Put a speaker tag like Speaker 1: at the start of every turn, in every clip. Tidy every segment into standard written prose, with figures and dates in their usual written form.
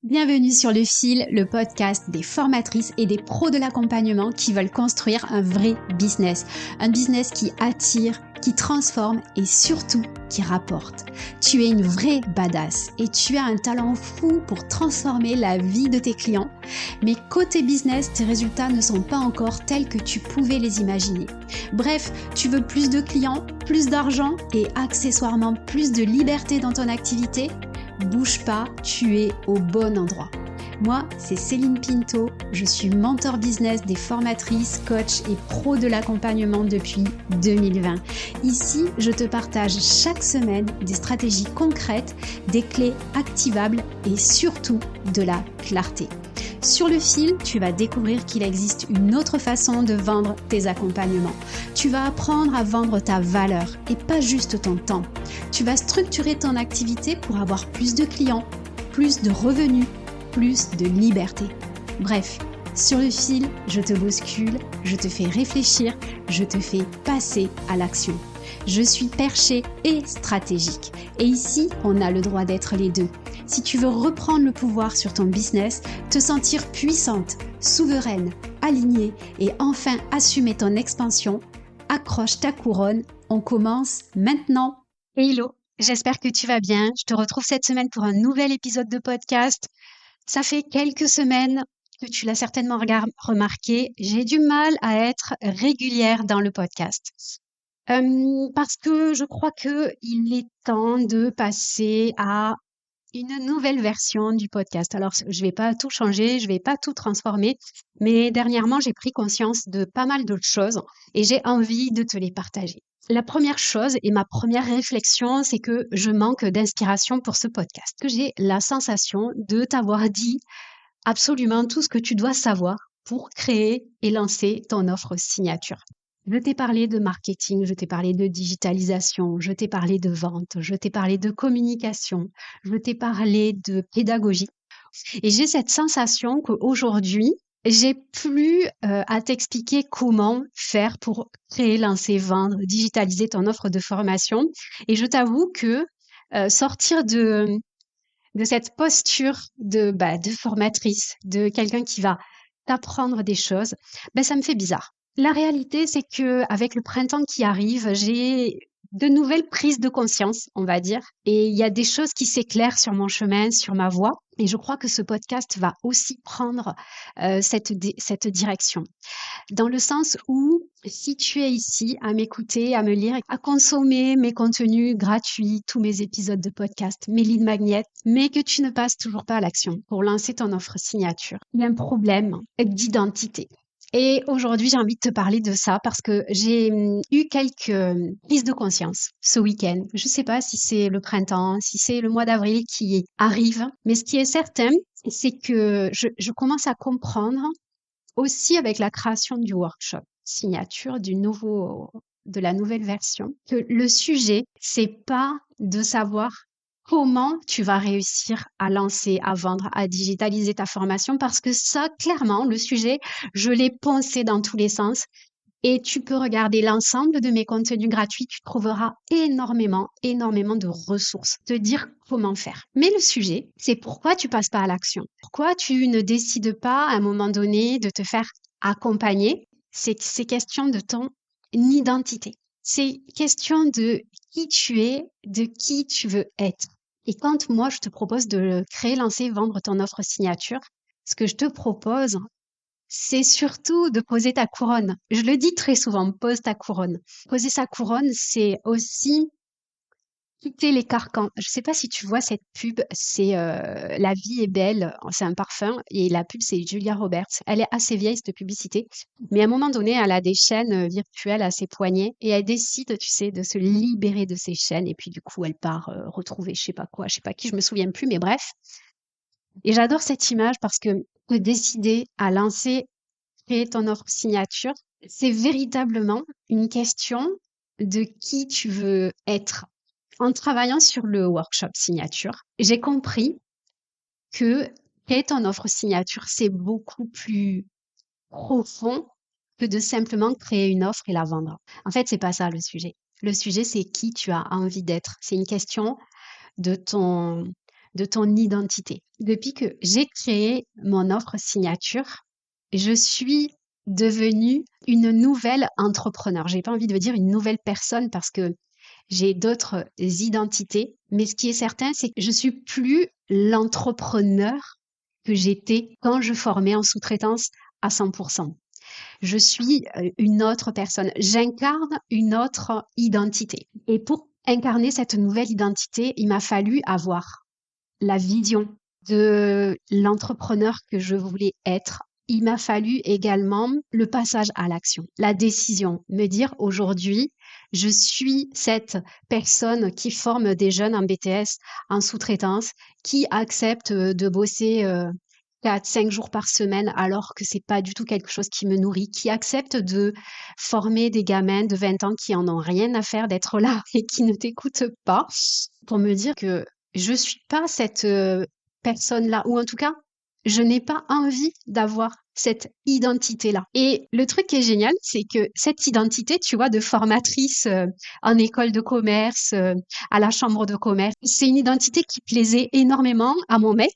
Speaker 1: Bienvenue sur Le Fil, le podcast des formatrices et des pros de l'accompagnement qui veulent construire un vrai business. Un business qui attire, qui transforme et surtout qui rapporte. Tu es une vraie badass et tu as un talent fou pour transformer la vie de tes clients. Mais côté business, tes résultats ne sont pas encore tels que tu pouvais les imaginer. Bref, tu veux plus de clients, plus d'argent et accessoirement plus de liberté dans ton activité ? Bouge pas, tu es au bon endroit. Moi, c'est Céline Pinto, je suis mentor business des formatrices, coachs et pros de l'accompagnement depuis 2020. Ici, je te partage chaque semaine des stratégies concrètes, des clés activables et surtout de la clarté. Sur Le Fil, tu vas découvrir qu'il existe une autre façon de vendre tes accompagnements. Tu vas apprendre à vendre ta valeur et pas juste ton temps. Tu vas structurer ton activité pour avoir plus de clients, plus de revenus, plus de liberté. Bref, sur Le Fil, je te bouscule, je te fais réfléchir, je te fais passer à l'action. Je suis perchée et stratégique. Et ici, on a le droit d'être les deux. Si tu veux reprendre le pouvoir sur ton business, te sentir puissante, souveraine, alignée et enfin assumer ton expansion, accroche ta couronne, on commence maintenant. Hello, j'espère que tu vas bien. Je te retrouve cette semaine pour un nouvel épisode de podcast. Ça fait quelques semaines que tu l'as certainement remarqué, j'ai du mal à être régulière dans le podcast. Parce que je crois qu'il est temps de passer à une nouvelle version du podcast. Alors, je vais pas tout changer, je vais pas tout transformer, mais dernièrement, j'ai pris conscience de pas mal d'autres choses et j'ai envie de te les partager. La première chose et ma première réflexion, c'est que je manque d'inspiration pour ce podcast, que j'ai la sensation de t'avoir dit absolument tout ce que tu dois savoir pour créer et lancer ton offre signature. Je t'ai parlé de marketing, je t'ai parlé de digitalisation, je t'ai parlé de vente, je t'ai parlé de communication, je t'ai parlé de pédagogie. Et j'ai cette sensation qu'aujourd'hui, j'ai plus à t'expliquer comment faire pour créer, lancer, vendre, digitaliser ton offre de formation. Et je t'avoue que sortir de cette posture de formatrice, de quelqu'un qui va t'apprendre des choses, ça me fait bizarre. La réalité, c'est que avec le printemps qui arrive, j'ai de nouvelles prises de conscience, on va dire, et il y a des choses qui s'éclairent sur mon chemin, sur ma voie, et je crois que ce podcast va aussi prendre cette direction. Dans le sens où, si tu es ici à m'écouter, à me lire, à consommer mes contenus gratuits, tous mes épisodes de podcast, mes lead magnets, mais que tu ne passes toujours pas à l'action pour lancer ton offre signature, il y a un problème d'identité. Et aujourd'hui, j'ai envie de te parler de ça parce que j'ai eu quelques prises de conscience ce week-end. Je ne sais pas si c'est le printemps, si c'est le mois d'avril qui arrive, mais ce qui est certain, c'est que je commence à comprendre aussi avec la création du workshop signature de la nouvelle version, que le sujet, c'est pas de savoir comment tu vas réussir à lancer, à vendre, à digitaliser ta formation, parce que ça, clairement, le sujet, je l'ai poncé dans tous les sens. Et tu peux regarder l'ensemble de mes contenus gratuits, tu trouveras énormément de ressources, te dire comment faire. Mais le sujet, c'est pourquoi tu passes pas à l'action. Pourquoi tu ne décides pas à un moment donné de te faire accompagner. C'est question de ton identité. C'est question de qui tu es, de qui tu veux être. Et quand moi, je te propose de créer, lancer, vendre ton offre signature, ce que je te propose, c'est surtout de poser ta couronne. Je le dis très souvent, pose ta couronne. Poser sa couronne, c'est aussi quitter les carcans. Je sais pas si tu vois cette pub, c'est La vie est belle, c'est un parfum et la pub c'est Julia Roberts. Elle est assez vieille cette publicité, mais à un moment donné, elle a des chaînes virtuelles à ses poignets et elle décide, tu sais, de se libérer de ces chaînes et puis du coup, elle part retrouver je sais pas quoi, je sais pas qui, je me souviens plus, mais bref. Et j'adore cette image parce que de décider à lancer, créer ton offre signature, c'est véritablement une question de qui tu veux être. En travaillant sur le workshop signature, j'ai compris que créer ton offre signature, c'est beaucoup plus profond que de simplement créer une offre et la vendre. En fait, c'est pas ça le sujet. Le sujet, c'est qui tu as envie d'être. C'est une question de de ton identité. Depuis que j'ai créé mon offre signature, je suis devenue une nouvelle entrepreneur. J'ai pas envie de dire une nouvelle personne parce que j'ai d'autres identités, mais ce qui est certain, c'est que je suis plus l'entrepreneur que j'étais quand je formais en sous-traitance à 100%. Je suis une autre personne. J'incarne une autre identité. Et pour incarner cette nouvelle identité, il m'a fallu avoir la vision de l'entrepreneur que je voulais être. Il m'a fallu également le passage à l'action, la décision, me dire aujourd'hui, je suis cette personne qui forme des jeunes en BTS, en sous-traitance, qui accepte de bosser 4, 5 jours par semaine alors que c'est pas du tout quelque chose qui me nourrit, qui accepte de former des gamins de 20 ans qui en ont rien à faire d'être là et qui ne t'écoutent pas pour me dire que je suis pas cette personne-là, ou en tout cas, je n'ai pas envie d'avoir cette identité-là. Et le truc qui est génial, c'est que cette identité, tu vois, de formatrice en école de commerce, à la chambre de commerce, c'est une identité qui plaisait énormément à mon mec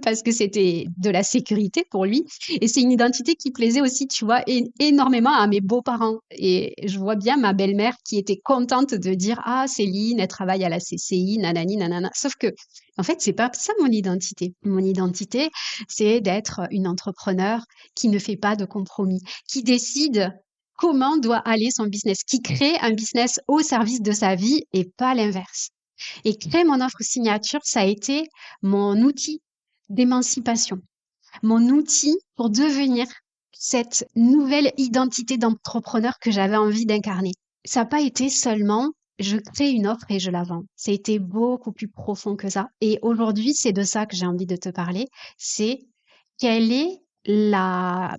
Speaker 1: parce que c'était de la sécurité pour lui. Et c'est une identité qui plaisait aussi, tu vois, énormément à mes beaux-parents. Et je vois bien ma belle-mère qui était contente de dire, ah, Céline, elle travaille à la CCI, nanani, nanana. Sauf que, en fait, c'est pas ça mon identité. Mon identité, c'est d'être une entrepreneur qui ne fait pas de compromis, qui décide comment doit aller son business, qui crée un business au service de sa vie et pas l'inverse. Et créer mon offre signature, ça a été mon outil d'émancipation, mon outil pour devenir cette nouvelle identité d'entrepreneur que j'avais envie d'incarner. Ça n'a pas été seulement je crée une offre et je la vends. Ça a été beaucoup plus profond que ça. Et aujourd'hui, c'est de ça que j'ai envie de te parler. C'est quelle est la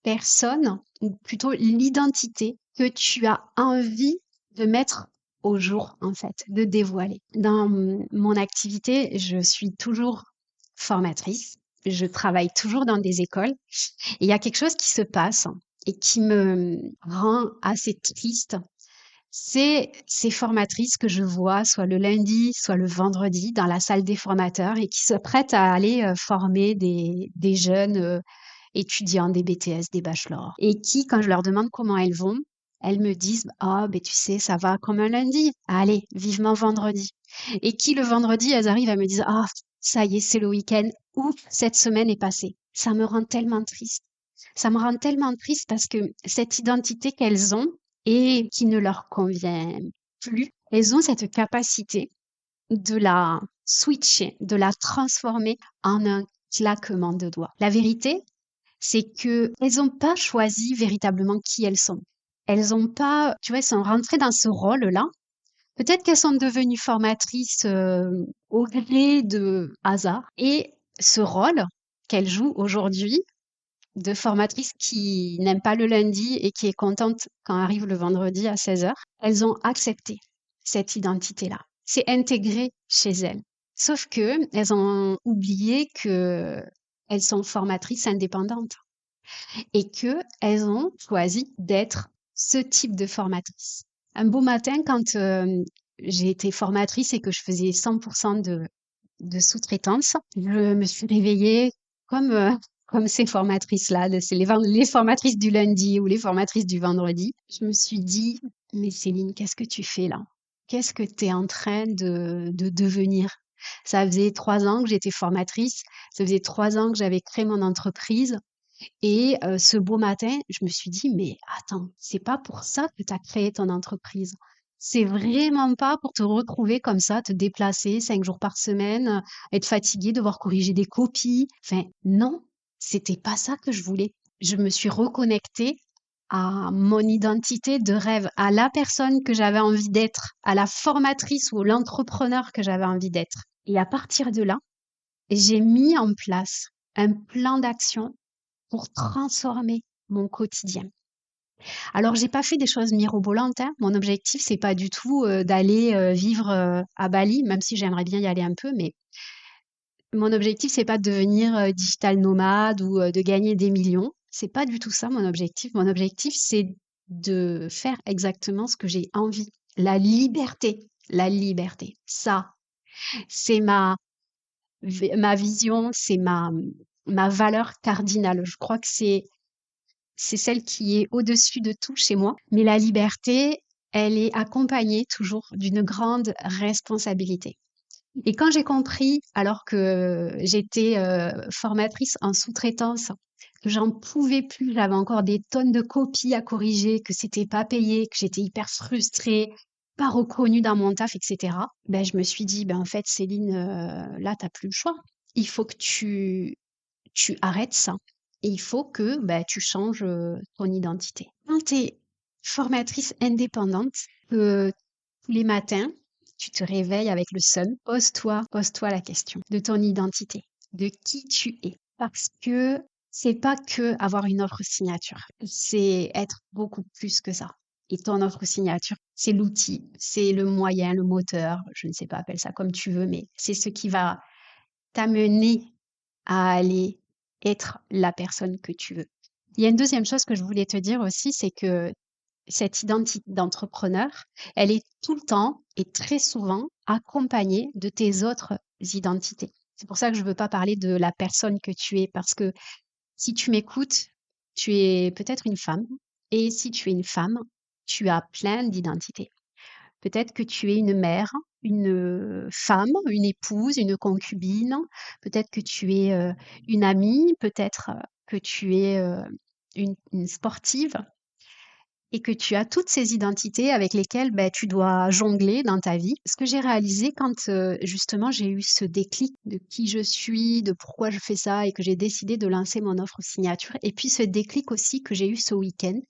Speaker 1: personne, ou plutôt l'identité que tu as envie de mettre au jour, en fait, de dévoiler. Dans mon activité, je suis toujours formatrice. Je travaille toujours dans des écoles. Et il y a quelque chose qui se passe et qui me rend assez triste. C'est ces formatrices que je vois soit le lundi, soit le vendredi dans la salle des formateurs et qui se prêtent à aller former des jeunes étudiants, des BTS, des bachelors. Et qui, quand je leur demande comment elles vont, elles me disent, ah, ben tu sais, ça va comme un lundi. Allez, vivement vendredi. Et qui, le vendredi, elles arrivent à me dire, ah, ça y est, c'est le week-end. Ouf, cette semaine est passée. Ça me rend tellement triste. Ça me rend tellement triste parce que cette identité qu'elles ont et qui ne leur convient plus, elles ont cette capacité de la switcher, de la transformer en un claquement de doigts. La vérité, c'est que elles n'ont pas choisi véritablement qui elles sont. Elles ont pas, tu vois, elles sont rentrées dans ce rôle-là. Peut-être qu'elles sont devenues formatrices au gré de hasard. Et ce rôle qu'elles jouent aujourd'hui, de formatrice qui n'aime pas le lundi et qui est contente quand arrive le vendredi à 16 heures, elles ont accepté cette identité-là. C'est intégré chez elles. Sauf que elles ont oublié que elles sont formatrices indépendantes et que elles ont choisi d'être ce type de formatrice. Un beau matin, quand j'ai été formatrice et que je faisais 100% de sous-traitance, je me suis réveillée comme comme ces formatrices-là, c'est les formatrices du lundi ou les formatrices du vendredi. Je me suis dit, mais Céline, qu'est-ce que tu fais là? Qu'est-ce que tu es en train de devenir? Ça faisait 3 ans que j'étais formatrice, ça faisait 3 ans que j'avais créé mon entreprise. Et ce beau matin, je me suis dit, mais attends, c'est pas pour ça que tu as créé ton entreprise. C'est vraiment pas pour te retrouver comme ça, te déplacer 5 jours par semaine, être fatigué, devoir corriger des copies. Enfin, non, c'était pas ça que je voulais. Je me suis reconnectée à mon identité de rêve, à la personne que j'avais envie d'être, à la formatrice ou l'entrepreneur que j'avais envie d'être. Et à partir de là, j'ai mis en place un plan d'action pour transformer mon quotidien. Alors, j'ai pas fait des choses mirobolantes, hein. Mon objectif, c'est pas du tout d'aller vivre à Bali, même si j'aimerais bien y aller un peu, mais mon objectif, c'est pas de devenir digital nomade ou de gagner des millions. C'est pas du tout ça mon objectif. Mon objectif, c'est de faire exactement ce que j'ai envie. La liberté, la liberté. Ça, c'est ma ma vision, c'est ma valeur cardinale. Je crois que c'est celle qui est au-dessus de tout chez moi. Mais la liberté, elle est accompagnée toujours d'une grande responsabilité. Et quand j'ai compris, alors que j'étais formatrice en sous-traitance, que j'en pouvais plus, j'avais encore des tonnes de copies à corriger, que c'était pas payé, que j'étais hyper frustrée, pas reconnue dans mon taf, etc. Ben, je me suis dit, ben, en fait, Céline, là, t'as plus le choix. Il faut que tu arrêtes ça. Et il faut que ben, tu changes ton identité. Quand tu es formatrice indépendante, que tous les matins, tu te réveilles avec le sun, pose-toi la question de ton identité, de qui tu es. Parce que c'est pas que avoir une offre signature, c'est être beaucoup plus que ça. Et ton offre signature, c'est l'outil, c'est le moyen, le moteur, je ne sais pas, appelle ça comme tu veux, mais c'est ce qui va t'amener à aller être la personne que tu veux. Il y a une deuxième chose que je voulais te dire aussi, c'est que cette identité d'entrepreneur, elle est tout le temps et très souvent accompagnée de tes autres identités. C'est pour ça que je ne veux pas parler de la personne que tu es, parce que si tu m'écoutes, tu es peut-être une femme, et si tu es une femme, tu as plein d'identités. Peut-être que tu es une mère, une femme, une épouse, une concubine. Peut-être que tu es une amie. Peut-être que tu es une sportive et que tu as toutes ces identités avec lesquelles ben, tu dois jongler dans ta vie. Ce que j'ai réalisé quand justement j'ai eu ce déclic de qui je suis, de pourquoi je fais ça et que j'ai décidé de lancer mon offre signature. Et puis ce déclic aussi que j'ai eu ce week-end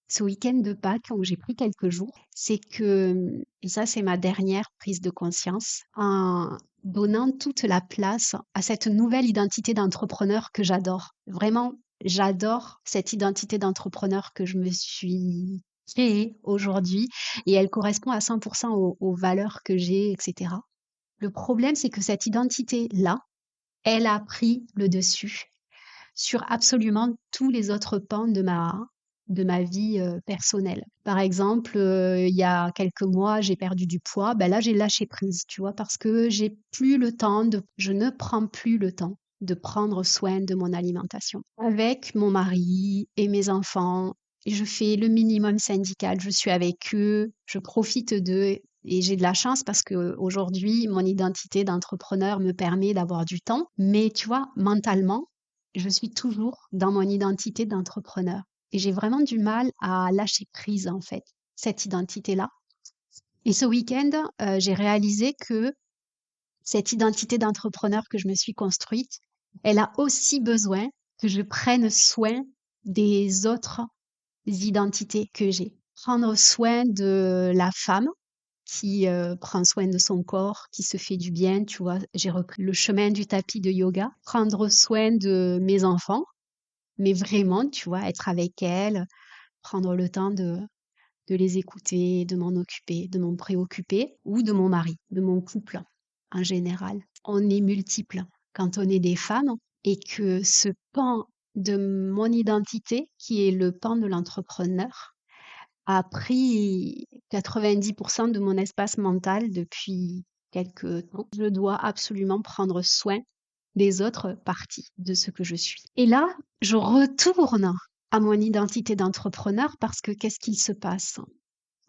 Speaker 1: de Pâques où j'ai pris quelques jours, c'est que, et ça c'est ma dernière prise de conscience, en donnant toute la place à cette nouvelle identité d'entrepreneur que j'adore. Vraiment, j'adore cette identité d'entrepreneur que je me suis créée aujourd'hui et elle correspond à 100% aux valeurs que j'ai, etc. Le problème, c'est que cette identité-là, elle a pris le dessus sur absolument tous les autres pans de ma vie personnelle. Par exemple, il y a quelques mois, j'ai perdu du poids. Ben là, j'ai lâché prise, tu vois, parce que je ne prends plus le temps de prendre soin de mon alimentation. Avec mon mari et mes enfants, je fais le minimum syndical. Je suis avec eux, je profite d'eux. Et j'ai de la chance parce que aujourd'hui, mon identité d'entrepreneur me permet d'avoir du temps. Mais tu vois, mentalement, je suis toujours dans mon identité d'entrepreneur. Et j'ai vraiment du mal à lâcher prise, en fait, cette identité-là. Et ce week-end, j'ai réalisé que cette identité d'entrepreneur que je me suis construite, elle a aussi besoin que je prenne soin des autres identités que j'ai. Prendre soin de la femme qui prend soin de son corps, qui se fait du bien, tu vois. J'ai repris le chemin du tapis de yoga. Prendre soin de mes enfants, mais vraiment, tu vois, être avec elles, prendre le temps de les écouter, de m'en occuper, de m'en préoccuper, ou de mon mari, de mon couple en général. On est multiples quand on est des femmes et que ce pan de mon identité, qui est le pan de l'entrepreneur, a pris 90% de mon espace mental depuis quelques temps. Je dois absolument prendre soin des autres parties de ce que je suis. Et là, je retourne à mon identité d'entrepreneur parce que qu'est-ce qu'il se passe?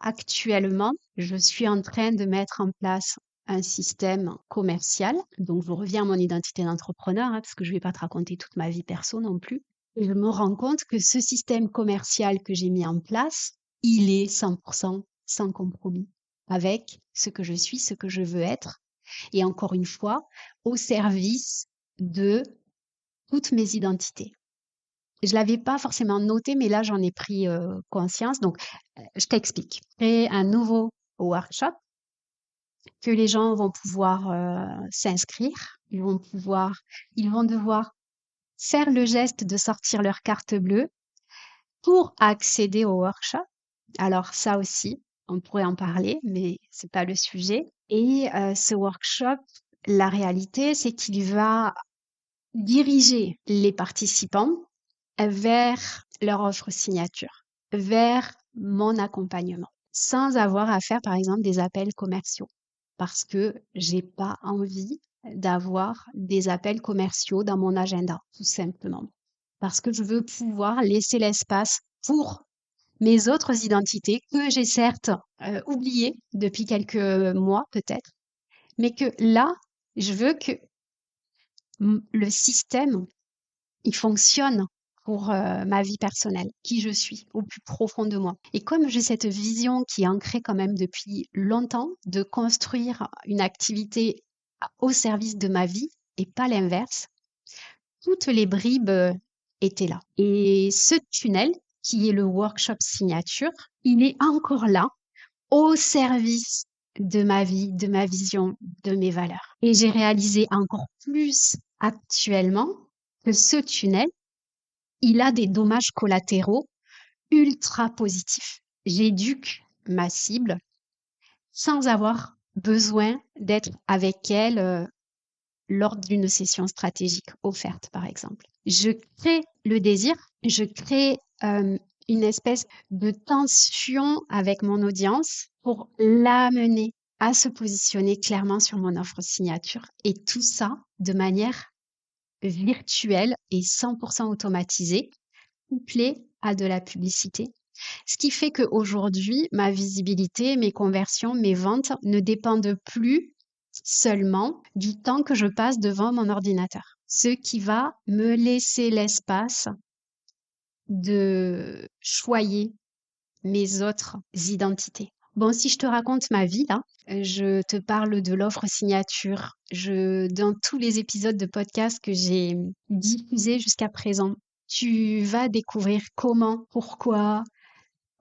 Speaker 1: Actuellement, je suis en train de mettre en place un système commercial. Donc, je reviens à mon identité d'entrepreneur, hein, parce que je ne vais pas te raconter toute ma vie perso non plus. Et je me rends compte que ce système commercial que j'ai mis en place, il est 100% sans compromis avec ce que je suis, ce que je veux être. Et encore une fois, au service de toutes mes identités. Je l'avais pas forcément noté, mais là, j'en ai pris conscience. Donc, je t'explique. Créer un nouveau workshop que les gens vont pouvoir s'inscrire. Ils vont devoir faire le geste de sortir leur carte bleue pour accéder au workshop. Alors, ça aussi, on pourrait en parler, mais c'est pas le sujet. Et ce workshop, la réalité, c'est qu'il va diriger les participants vers leur offre signature, vers mon accompagnement, sans avoir à faire, par exemple, des appels commerciaux. Parce que j'ai pas envie d'avoir des appels commerciaux dans mon agenda, tout simplement. Parce que je veux pouvoir laisser l'espace pour mes autres identités que j'ai certes oubliées depuis quelques mois peut-être, mais que là, je veux que le système, il fonctionne pour ma vie personnelle, qui je suis au plus profond de moi. Et comme j'ai cette vision qui est ancrée quand même depuis longtemps de construire une activité au service de ma vie et pas l'inverse, toutes les bribes étaient là. Et ce tunnel, qui est le workshop signature, il est encore là au service de ma vie, de ma vision, de mes valeurs. Et j'ai réalisé encore plus actuellement que ce tunnel, il a des dommages collatéraux ultra positifs. J'éduque ma cible sans avoir besoin d'être avec elle lors d'une session stratégique offerte, par exemple. Je crée le désir, je crée une espèce de tension avec mon audience pour l'amener à se positionner clairement sur mon offre signature. Et tout ça de manière virtuelle et 100% automatisée, couplée à de la publicité. Ce qui fait qu'aujourd'hui, ma visibilité, mes conversions, mes ventes ne dépendent plus seulement du temps que je passe devant mon ordinateur. Ce qui va me laisser l'espace de choyer mes autres identités. Bon, si je te raconte ma vie, là, je te parle de l'offre signature. Dans tous les épisodes de podcast que j'ai diffusés jusqu'à présent, tu vas découvrir comment, pourquoi,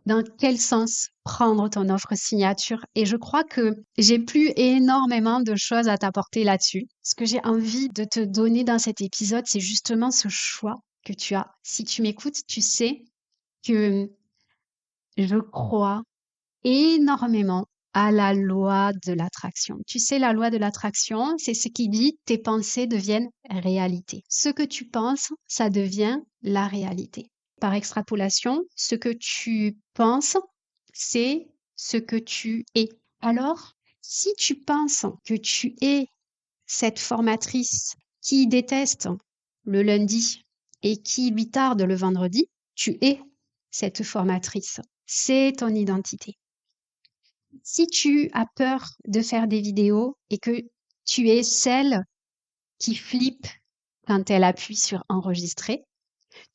Speaker 1: dans quel sens prendre ton offre signature. Et je crois que j'ai plus énormément de choses à t'apporter là-dessus. Ce que j'ai envie de te donner dans cet épisode, c'est justement ce choix que tu as. Si tu m'écoutes, tu sais que je crois énormément à la loi de l'attraction. Tu sais, la loi de l'attraction, c'est ce qui dit tes pensées deviennent réalité. Ce que tu penses, ça devient la réalité. Par extrapolation, ce que tu penses, c'est ce que tu es. Alors, si tu penses que tu es cette formatrice qui déteste le lundi et qui lui tarde le vendredi, tu es cette formatrice. C'est ton identité. Si tu as peur de faire des vidéos et que tu es celle qui flippe quand elle appuie sur enregistrer,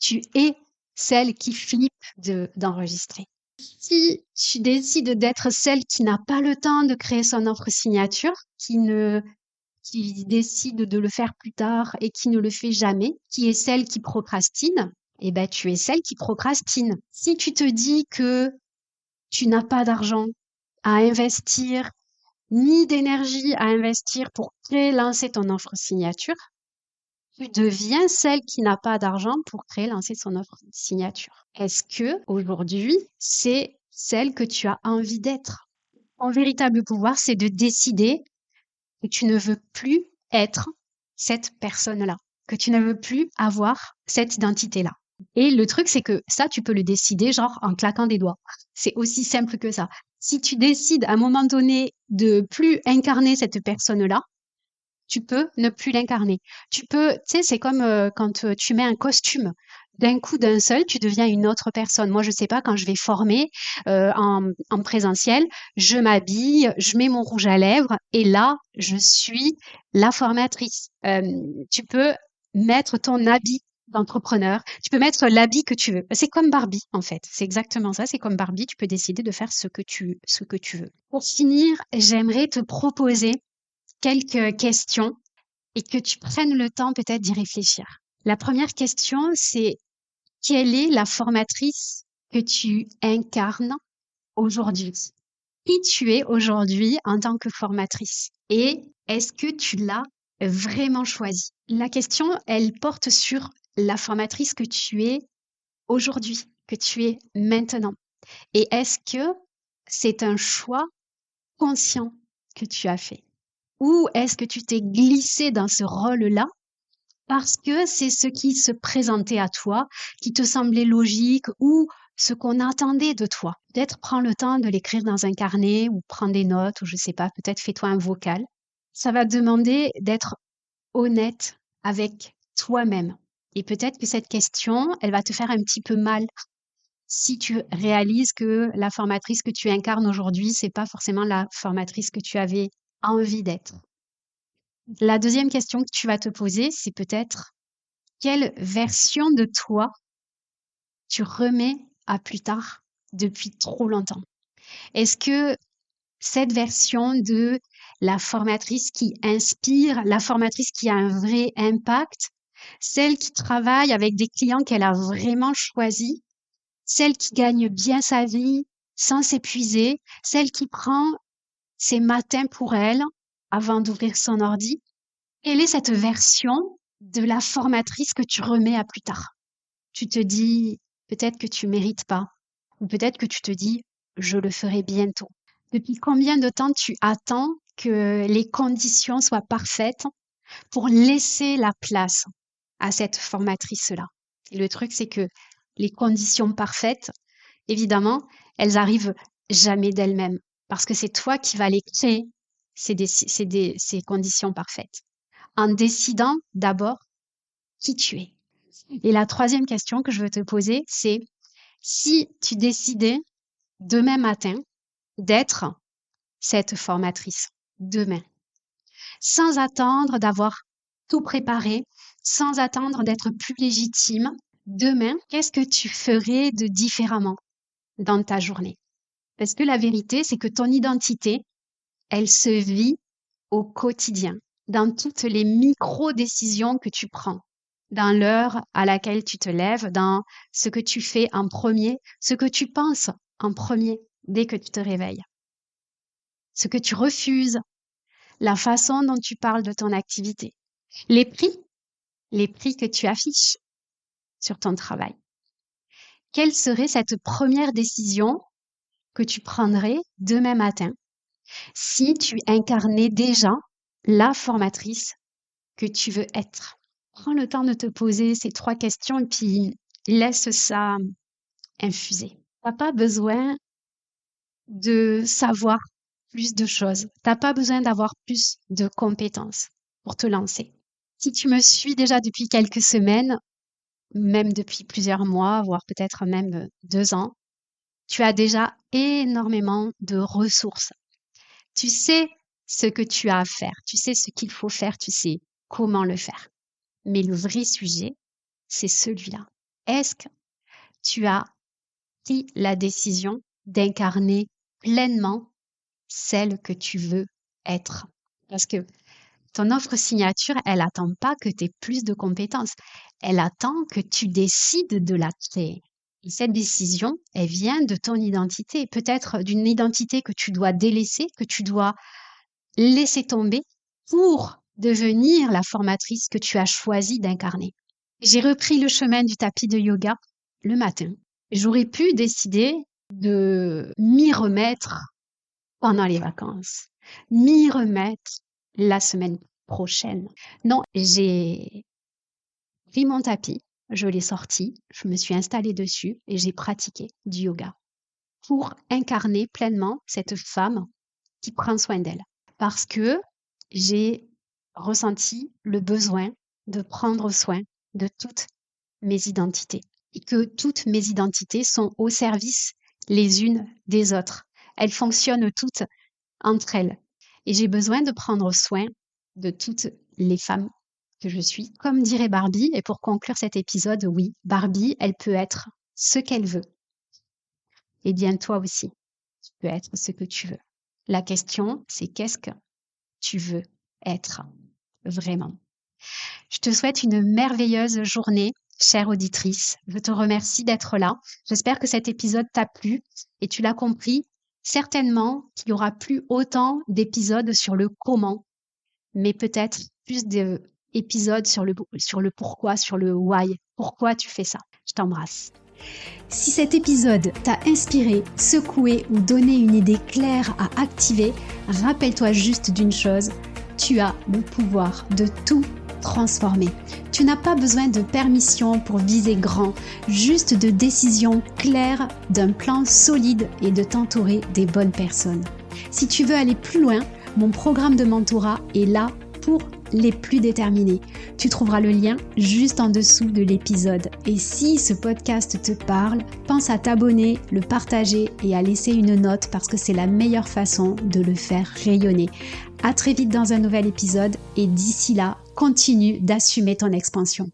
Speaker 1: tu es celle qui flippe d'enregistrer. Si tu décides d'être celle qui n'a pas le temps de créer son offre signature, qui décide de le faire plus tard et qui ne le fait jamais, qui est celle qui procrastine, eh ben, tu es celle qui procrastine. Si tu te dis que tu n'as pas d'argent à investir, ni d'énergie à investir pour créer, lancer ton offre signature, tu deviens celle qui n'a pas d'argent pour créer, lancer son offre signature. Est-ce que aujourd'hui, c'est celle que tu as envie d'être? Ton véritable pouvoir, c'est de décider que tu ne veux plus être cette personne-là, que tu ne veux plus avoir cette identité-là. Et le truc, c'est que ça, tu peux le décider genre en claquant des doigts. C'est aussi simple que ça. Si tu décides à un moment donné de plus incarner cette personne-là, tu peux ne plus l'incarner. Tu peux, tu sais, c'est comme quand tu mets un costume. D'un coup, d'un seul, tu deviens une autre personne. Moi, je sais pas, quand je vais former en présentiel, je m'habille, je mets mon rouge à lèvres et là, je suis la formatrice. Tu peux mettre ton habit d'entrepreneur. Tu peux mettre l'habit que tu veux. C'est comme Barbie, en fait. C'est exactement ça. C'est comme Barbie. Tu peux décider de faire ce que tu veux. Pour finir, j'aimerais te proposer quelques questions et que tu prennes le temps peut-être d'y réfléchir. La première question, c'est quelle est la formatrice que tu incarnes aujourd'hui? Qui tu es aujourd'hui en tant que formatrice? Et est-ce que tu l'as vraiment choisie? La question, elle porte sur la formatrice que tu es aujourd'hui, que tu es maintenant. Et est-ce que c'est un choix conscient que tu as fait? Ou est-ce que tu t'es glissé dans ce rôle-là parce que c'est ce qui se présentait à toi, qui te semblait logique ou ce qu'on attendait de toi? Peut-être prends le temps de l'écrire dans un carnet ou prends des notes ou je sais pas, peut-être fais-toi un vocal. ça va demander d'être honnête avec toi-même. Et peut-être que cette question, elle va te faire un petit peu mal si tu réalises que la formatrice que tu incarnes aujourd'hui, c'est pas forcément la formatrice que tu avais envie d'être. La deuxième question que tu vas te poser, c'est peut-être quelle version de toi tu remets à plus tard depuis trop longtemps. Est-ce que cette version de la formatrice qui inspire, la formatrice qui a un vrai impact, celle qui travaille avec des clients qu'elle a vraiment choisis, celle qui gagne bien sa vie sans s'épuiser, celle qui prend ses matins pour elle avant d'ouvrir son ordi, quelle est cette version de la formatrice que tu remets à plus tard? Tu te dis peut-être que tu mérites pas, ou peut-être que tu te dis je le ferai bientôt. Depuis combien de temps tu attends que les conditions soient parfaites pour laisser la place à cette formatrice-là? Et le truc, c'est que les conditions parfaites, évidemment, elles arrivent jamais d'elles-mêmes parce que c'est toi qui vas les créer, ces conditions parfaites, en décidant d'abord qui tu es. Et la troisième question que je veux te poser, c'est si tu décidais demain matin d'être cette formatrice, demain, sans attendre d'avoir tout préparé, sans attendre d'être plus légitime, demain, qu'est-ce que tu ferais de différemment dans ta journée? Parce que la vérité, c'est que ton identité, elle se vit au quotidien, dans toutes les micro-décisions que tu prends, dans l'heure à laquelle tu te lèves, dans ce que tu fais en premier, ce que tu penses en premier dès que tu te réveilles, ce que tu refuses, la façon dont tu parles de ton activité, les prix que tu affiches sur ton travail. Quelle serait cette première décision que tu prendrais demain matin si tu incarnais déjà la formatrice que tu veux être? Prends le temps de te poser ces 3 questions et puis laisse ça infuser. Tu n'as pas besoin de savoir plus de choses. Tu n'as pas besoin d'avoir plus de compétences pour te lancer. Si tu me suis déjà depuis quelques semaines, même depuis plusieurs mois, voire peut-être même 2 ans, tu as déjà énormément de ressources. Tu sais ce que tu as à faire, tu sais ce qu'il faut faire, tu sais comment le faire. Mais le vrai sujet, c'est celui-là. Est-ce que tu as pris la décision d'incarner pleinement celle que tu veux être? Parce que ton offre signature, elle attend pas que tu aies plus de compétences. Elle attend que tu décides de la créer. Et cette décision, elle vient de ton identité, peut-être d'une identité que tu dois délaisser, que tu dois laisser tomber pour devenir la formatrice que tu as choisi d'incarner. J'ai repris le chemin du tapis de yoga le matin. J'aurais pu décider de m'y remettre pendant les vacances, m'y remettre la semaine prochaine. Non, j'ai pris mon tapis, je l'ai sorti, je me suis installée dessus et j'ai pratiqué du yoga pour incarner pleinement cette femme qui prend soin d'elle. Parce que j'ai ressenti le besoin de prendre soin de toutes mes identités et que toutes mes identités sont au service les unes des autres. Elles fonctionnent toutes entre elles. Et j'ai besoin de prendre soin de toutes les femmes que je suis. Comme dirait Barbie, et pour conclure cet épisode, oui, Barbie, elle peut être ce qu'elle veut. Eh bien, toi aussi, tu peux être ce que tu veux. La question, c'est qu'est-ce que tu veux être vraiment? Je te souhaite une merveilleuse journée, chère auditrice. Je te remercie d'être là. J'espère que cet épisode t'a plu et tu l'as compris. Certainement qu'il n'y aura plus autant d'épisodes sur le comment, mais peut-être plus d'épisodes sur le pourquoi, sur le why. Pourquoi tu fais ça? Je t'embrasse. Si cet épisode t'a inspiré, secoué ou donné une idée claire à activer, rappelle-toi juste d'une chose, tu as le pouvoir de tout transformer. Tu n'as pas besoin de permission pour viser grand, juste de décisions claires, d'un plan solide et de t'entourer des bonnes personnes. Si tu veux aller plus loin, Mon programme de mentorat est là pour les plus déterminés. Tu trouveras le lien juste en dessous de l'épisode. Et si ce podcast te parle, pense à t'abonner, le partager et à laisser une note parce que c'est la meilleure façon de le faire rayonner. À très vite dans un nouvel épisode et d'ici là, continue d'assumer ton expansion.